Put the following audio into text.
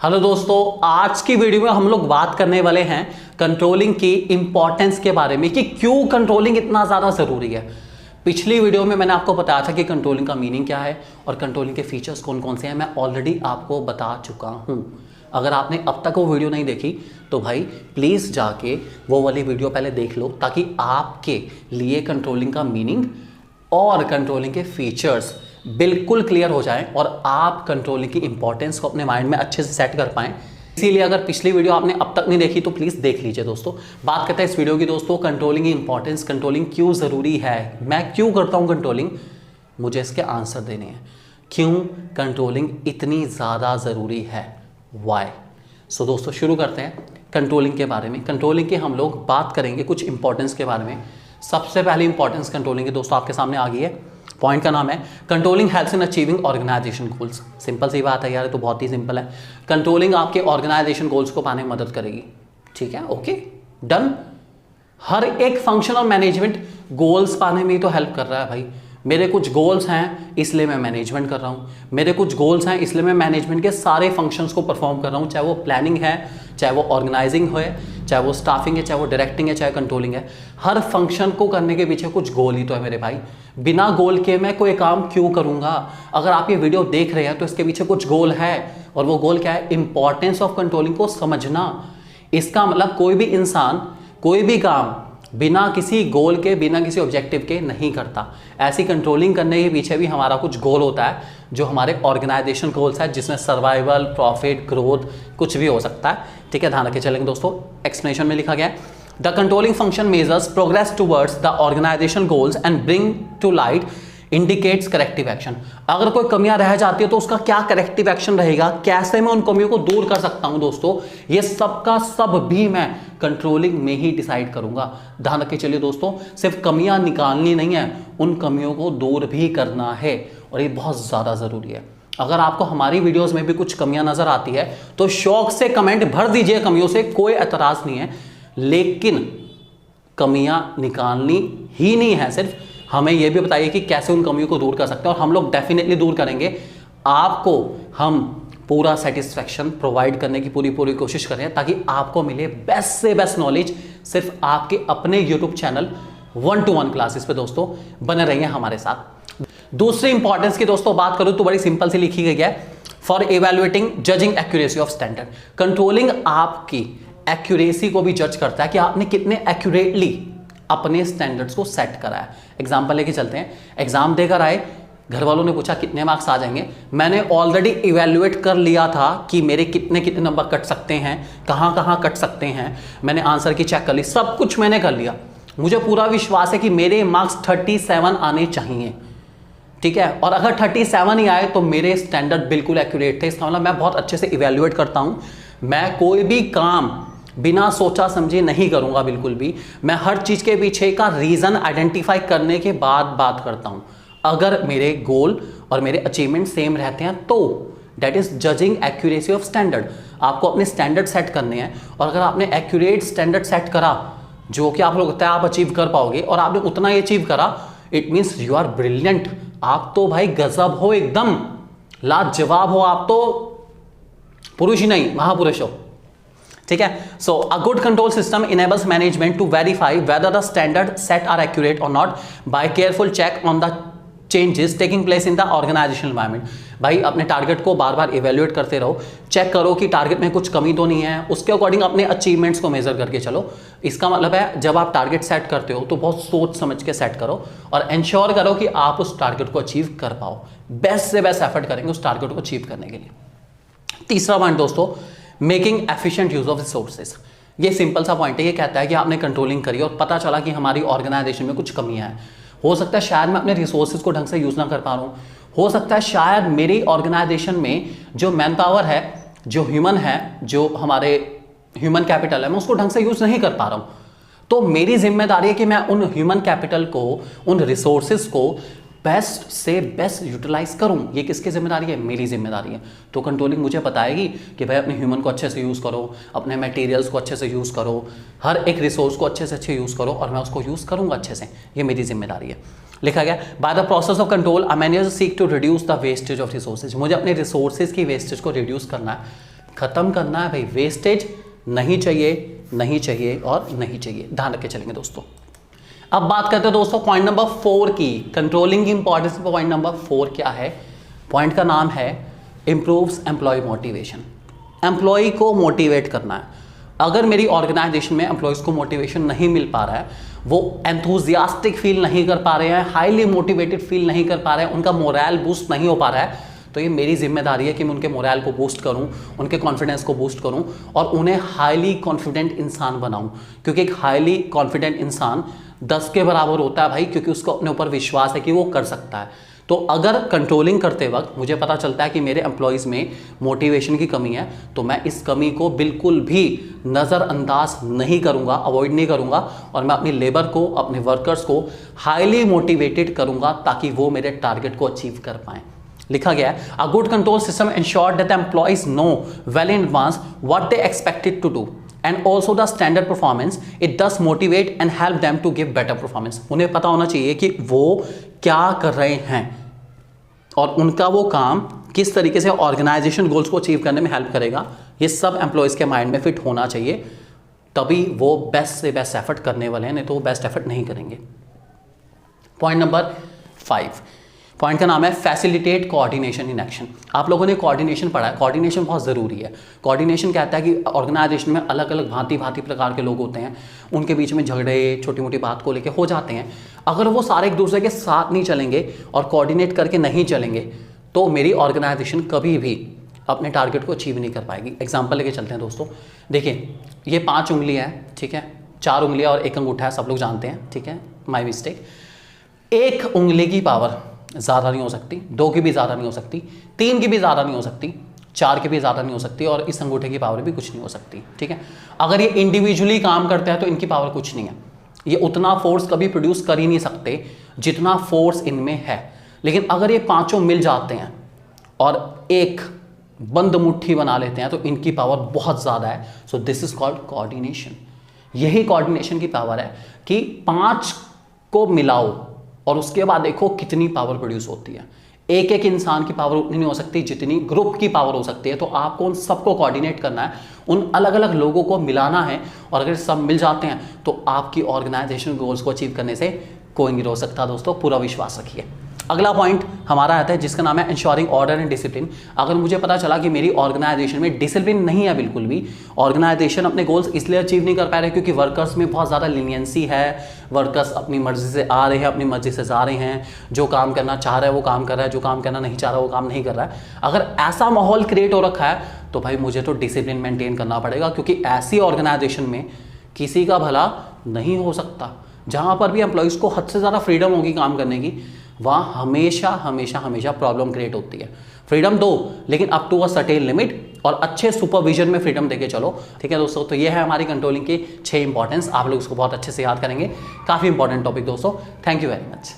Hello दोस्तों, आज की वीडियो में हम लोग बात करने वाले हैं कंट्रोलिंग की इंपॉर्टेंस के बारे में कि क्यों कंट्रोलिंग इतना ज़्यादा ज़रूरी है। पिछली वीडियो में मैंने आपको बताया था कि कंट्रोलिंग का मीनिंग क्या है और कंट्रोलिंग के फीचर्स कौन कौन से हैं। मैं ऑलरेडी आपको बता चुका हूं। अगर आपने अब तक वो वीडियो नहीं देखी तो भाई प्लीज़ जाके वो वाली वीडियो पहले देख लो, ताकि आपके लिए कंट्रोलिंग का मीनिंग और कंट्रोलिंग के फीचर्स बिल्कुल क्लियर हो जाएं और आप कंट्रोलिंग की इंपॉर्टेंस को अपने माइंड में अच्छे से सेट कर पाएं। इसीलिए अगर पिछली वीडियो आपने अब तक नहीं देखी तो प्लीज़ देख लीजिए। दोस्तों, बात करते हैं इस वीडियो की। दोस्तों, कंट्रोलिंग की इंपॉर्टेंस, कंट्रोलिंग क्यों ज़रूरी है, मैं क्यों करता हूं कंट्रोलिंग, मुझे इसके आंसर देने हैं। क्यों कंट्रोलिंग इतनी ज़्यादा ज़रूरी है, वाई। सो दोस्तों, शुरू करते हैं कंट्रोलिंग के बारे में। कंट्रोलिंग की हम लोग बात करेंगे कुछ इंपॉर्टेंस के बारे में। सबसे पहली इंपॉर्टेंस कंट्रोलिंग की दोस्तों आपके सामने आ गई है। पॉइंट का नाम है controlling helps in achieving organisation goals. Simple सी बात है यार, तो बहुत ही सिंपल है। कंट्रोलिंग आपके ऑर्गेनाइजेशन गोल्स को पाने में मदद करेगी। ठीक है, ओके, डन। हर एक फंक्शन और मैनेजमेंट गोल्स पाने में ही तो हेल्प कर रहा है भाई। मेरे कुछ गोल्स हैं इसलिए मैं मैनेजमेंट कर रहा हूँ, मेरे कुछ गोल्स हैं इसलिए मैं मैनेजमेंट के सारे फंक्शंस को परफॉर्म कर रहा हूँ, चाहे वो प्लानिंग है, चाहे वो ऑर्गेनाइजिंग है, चाहे वो स्टाफिंग है, चाहे वो डायरेक्टिंग है, चाहे कंट्रोलिंग है। हर फंक्शन को करने के पीछे कुछ गोल ही तो है मेरे भाई। बिना गोल के मैं कोई काम क्यों करूँगा। अगर आप ये वीडियो देख रहे हैं तो इसके पीछे कुछ गोल है, और वो गोल क्या है? इंपॉर्टेंस ऑफ कंट्रोलिंग को समझना। इसका मतलब कोई भी इंसान कोई भी काम बिना किसी गोल के, बिना किसी ऑब्जेक्टिव के नहीं करता। ऐसी कंट्रोलिंग करने के पीछे भी हमारा कुछ गोल होता है, जो हमारे ऑर्गेनाइजेशन गोल्स है, जिसमें सर्वाइवल, प्रॉफिट, ग्रोथ कुछ भी हो सकता है। ठीक है, ध्यान रखे चलेंगे दोस्तों। एक्सप्लेनेशन में लिखा गया है the controlling function measures progress towards the organisation goals and bring to light indicates corrective action. अगर कोई कमियां रह जाती है तो उसका क्या करेक्टिव एक्शन रहेगा, कैसे मैं उन कमियों को दूर कर सकता हूं। दोस्तों, ये सब का सब भी मैं कंट्रोलिंग में ही डिसाइड करूंगा। ध्यान रखिए चलिए दोस्तों, सिर्फ कमियां निकालनी नहीं है, उन कमियों को दूर भी करना है, और ये बहुत ज़्यादा ज़रूरी है। अगर आपको हमारी वीडियोज़ में भी कुछ कमियां नज़र आती है तो शौक से कमेंट भर दीजिए कमियों से, कोई एतराज़ नहीं है। लेकिन कमियां निकालनी ही नहीं है, सिर्फ हमें यह भी बताइए कि कैसे उन कमियों को दूर कर सकते हैं, और हम लोग डेफिनेटली दूर करेंगे। आपको हम पूरा सेटिस्फैक्शन प्रोवाइड करने की पूरी कोशिश कर रहे हैं, ताकि आपको मिले बेस्ट से बेस्ट नॉलेज सिर्फ आपके अपने यूट्यूब चैनल 1-to-1 क्लासेस पे। दोस्तों, बने रहिए हमारे साथ। दूसरी इंपॉर्टेंस की दोस्तों बात करूं तो बड़ी सिंपल सी लिखी गई है, for evaluating judging accuracy of standard. Controlling आपकी एक्यूरेसी को भी जज करता है कि आपने कितने एक्यूरेटली अपने स्टैंडर्ड्स को सेट करा है। एग्जाम्पल लेके चलते हैं। एग्जाम देकर आए, घर वालों ने पूछा कितने मार्क्स आ जाएंगे। मैंने ऑलरेडी इवेल्युएट कर लिया था कि मेरे कितने कितने नंबर कट सकते हैं, कहाँ कहाँ कट सकते हैं। मैंने आंसर की चेक कर ली, सब कुछ मैंने कर लिया। मुझे पूरा विश्वास है कि मेरे मार्क्स 37 आने चाहिए। ठीक है, और अगर 37 ही आए तो मेरे स्टैंडर्ड बिल्कुल एक्यूरेट थे। इसका मतलब मैं बहुत अच्छे से इवेल्युएट करता हूँ। मैं कोई भी काम बिना सोचा समझे नहीं करूंगा, बिल्कुल भी। मैं हर चीज के पीछे का रीजन आइडेंटिफाई करने के बाद बात करता हूं। अगर मेरे गोल और मेरे अचीवमेंट सेम रहते हैं तो that is judging accuracy of standard. आपको अपने स्टैंडर्ड सेट करने हैं, और अगर आपने एक्यूरेट स्टैंडर्ड सेट करा जो कि आप लोग लगता है आप अचीव कर पाओगे, और आपने उतना ही अचीव करा, it means you are brilliant. आप तो भाई गजब हो, एकदम लाजवाब हो। आप तो पुरुष ही नहीं, महापुरुष हो। ठीक है, so a good control system enables management to verify whether the standard set are accurate or not by careful check on the changes taking place in the organisational environment. भाई अपने टारगेट को बार बार इवेल्युएट करते रहो, check करो कि target में कुछ कमी तो नहीं है, उसके अकॉर्डिंग अपने अचीवमेंट्स को मेजर करके चलो। इसका मतलब है जब आप टारगेट सेट करते हो तो बहुत सोच समझ के सेट करो, और इंश्योर करो कि आप उस टारगेट को अचीव कर पाओ। बेस्ट से बेस्ट एफर्ट करेंगे उस टारगेट को अचीव करने के लिए। तीसरा पॉइंट दोस्तों, making efficient use of resources. ये सिंपल सा पॉइंट है। ये कहता है कि आपने कंट्रोलिंग करी और पता चला कि हमारी ऑर्गेनाइजेशन में कुछ कमियां हैं। हो सकता है शायद मैं अपने रिसोर्सेज को ढंग से यूज ना कर पा रहा हूँ। हो सकता है शायद मेरी ऑर्गेनाइजेशन में जो मैन पावर है, जो ह्यूमन है, जो हमारे ह्यूमन कैपिटल है, मैं उसको ढंग से यूज नहीं कर पा रहा हूँ। तो मेरी जिम्मेदारी है कि मैं उन ह्यूमन कैपिटल को, उन रिसोर्सेज को बेस्ट से बेस्ट यूटिलाइज करूं। ये किसकी जिम्मेदारी है? मेरी जिम्मेदारी है। तो कंट्रोलिंग मुझे बताएगी कि भाई अपने ह्यूमन को अच्छे से यूज़ करो, अपने मटेरियल्स को अच्छे से यूज़ करो, हर एक रिसोर्स को अच्छे से अच्छे यूज़ करो, और मैं उसको यूज़ करूंगा अच्छे से। ये मेरी जिम्मेदारी है। लिखा गया by the process of control a manager seek to reduce the wastage of resources. मुझे अपने रिसोर्सेज की वेस्टेज को रिड्यूस करना है। खत्म करना है भाई, वेस्टेज नहीं चाहिए, नहीं चाहिए और नहीं चाहिए, ध्यान रख के चलेंगे दोस्तों। अब बात करते हैं दोस्तों पॉइंट नंबर 4 की, कंट्रोलिंग की इंपॉर्टेंस पे। पॉइंट नंबर 4 क्या है? पॉइंट का नाम है इंप्रूव्स एम्प्लॉय मोटिवेशन। एम्प्लॉय को मोटिवेट करना है। अगर मेरी ऑर्गेनाइजेशन में एम्प्लॉयज़ को मोटिवेशन नहीं मिल पा रहा है, वो एंथुजियास्टिक फील नहीं कर पा रहे हैं, हाईली मोटिवेटेड फील नहीं कर पा रहे हैं, उनका मोरल बूस्ट नहीं हो पा रहा है, तो ये मेरी जिम्मेदारी है कि मैं उनके मोरल को बूस्ट करूं, उनके कॉन्फिडेंस को बूस्ट करूं और उन्हें हाईली कॉन्फिडेंट इंसान बनाऊं। क्योंकि एक हाईली कॉन्फिडेंट इंसान 10 के बराबर होता है भाई, क्योंकि उसको अपने ऊपर विश्वास है कि वो कर सकता है। तो अगर कंट्रोलिंग करते वक्त मुझे पता चलता है कि मेरे एम्प्लॉयज़ में मोटिवेशन की कमी है, तो मैं इस कमी को बिल्कुल भी नज़रअंदाज नहीं करूंगा, अवॉइड नहीं करूंगा, और मैं अपनी लेबर को, अपने वर्कर्स को हाईली मोटिवेटेड करूंगा ताकि वो मेरे टारगेट को अचीव कर पाएँ। लिखा गया है, a good control system ensure that employees know well in advance what they expected to do and also the standard performance, it thus motivate and help them to give better performance. उन्हें पता होना चाहिए कि वो क्या कर रहे हैं और उनका वो काम किस तरीके से ऑर्गेनाइजेशन गोल्स को अचीव करने में हेल्प करेगा। ये सब एम्प्लॉयज़ के माइंड में फिट होना चाहिए, तभी वो बेस्ट से बेस्ट एफर्ट करने वाले हैं, नहीं तो वो बेस्ट एफर्ट नहीं करेंगे। पॉइंट नंबर 5, पॉइंट का नाम है फैसिलिटेट कोऑर्डिनेशन इन एक्शन। आप लोगों ने कोऑर्डिनेशन पढ़ा है, कोऑर्डिनेशन बहुत ज़रूरी है। कोऑर्डिनेशन कहता है कि ऑर्गेनाइजेशन में अलग अलग भांति भांति प्रकार के लोग होते हैं, उनके बीच में झगड़े छोटी मोटी बात को लेके हो जाते हैं। अगर वो सारे एक दूसरे के साथ नहीं चलेंगे और कोऑर्डिनेट करके नहीं चलेंगे, तो मेरी ऑर्गेनाइजेशन कभी भी अपने टारगेट को अचीव नहीं कर पाएगी। एग्जाम्पल लेके चलते हैं दोस्तों। देखिए, ये 5 उंगलियाँ हैं, ठीक है, 4 उंगलियाँ और 1 अंगूठा है, सब लोग जानते हैं, ठीक है, माय मिस्टेक। 1 उंगली की पावर ज़्यादा नहीं हो सकती, 2 की भी ज़्यादा नहीं हो सकती, 3 की भी ज़्यादा नहीं हो सकती, 4 की भी ज़्यादा नहीं हो सकती, और इस अंगूठे की पावर भी कुछ नहीं हो सकती, ठीक है। अगर ये इंडिविजुअली काम करते हैं तो इनकी पावर कुछ नहीं है, ये उतना फोर्स कभी प्रोड्यूस कर ही नहीं सकते जितना फोर्स इनमें है। लेकिन अगर ये 5 मिल जाते हैं और एक बंद मुट्ठी बना लेते हैं तो इनकी पावर बहुत ज़्यादा है। So this is called coordination. यही कोऑर्डिनेशन की पावर है कि 5 को मिलाओ और उसके बाद देखो कितनी पावर प्रोड्यूस होती है। एक एक इंसान की पावर उतनी नहीं हो सकती जितनी ग्रुप की पावर हो सकती है। तो आपको उन सबको कोऑर्डिनेट करना है, उन अलग अलग लोगों को मिलाना है, और अगर सब मिल जाते हैं तो आपकी ऑर्गेनाइजेशन गोल्स को अचीव करने से कोई नहीं रोक सकता। दोस्तों, पूरा विश्वास रखिए। अगला पॉइंट हमारा आता है जिसका नाम है इंश्योरिंग ऑर्डर एंड डिसिप्लिन। अगर मुझे पता चला कि मेरी ऑर्गेनाइजेशन में डिसिप्लिन नहीं है बिल्कुल भी, ऑर्गेनाइजेशन अपने गोल्स इसलिए अचीव नहीं कर पा रहे क्योंकि वर्कर्स में बहुत ज़्यादा लीनियंसी है, वर्कर्स अपनी मर्जी से आ रहे हैं, अपनी मर्जी से जा रहे हैं, जो काम करना चाह रहा है वो काम कर रहा है, जो काम करना नहीं चाह रहा वो काम नहीं कर रहा है। अगर ऐसा माहौल क्रिएट हो रखा है तो भाई मुझे तो डिसिप्लिन मेंटेन करना पड़ेगा, क्योंकि ऐसी ऑर्गेनाइजेशन में किसी का भला नहीं हो सकता। जहाँ पर भी एम्प्लॉयज़ को हद से ज़्यादा फ्रीडम होगी काम करने की, वहाँ हमेशा हमेशा हमेशा प्रॉब्लम क्रिएट होती है। फ्रीडम दो, लेकिन up to a certain limit, और अच्छे सुपरविजन में फ्रीडम देके चलो, ठीक है दोस्तों। तो ये है हमारी कंट्रोलिंग के 6 इंपॉर्टेंस। आप लोग इसको बहुत अच्छे से याद करेंगे, काफ़ी इंपॉर्टेंट टॉपिक दोस्तों। Thank you very much.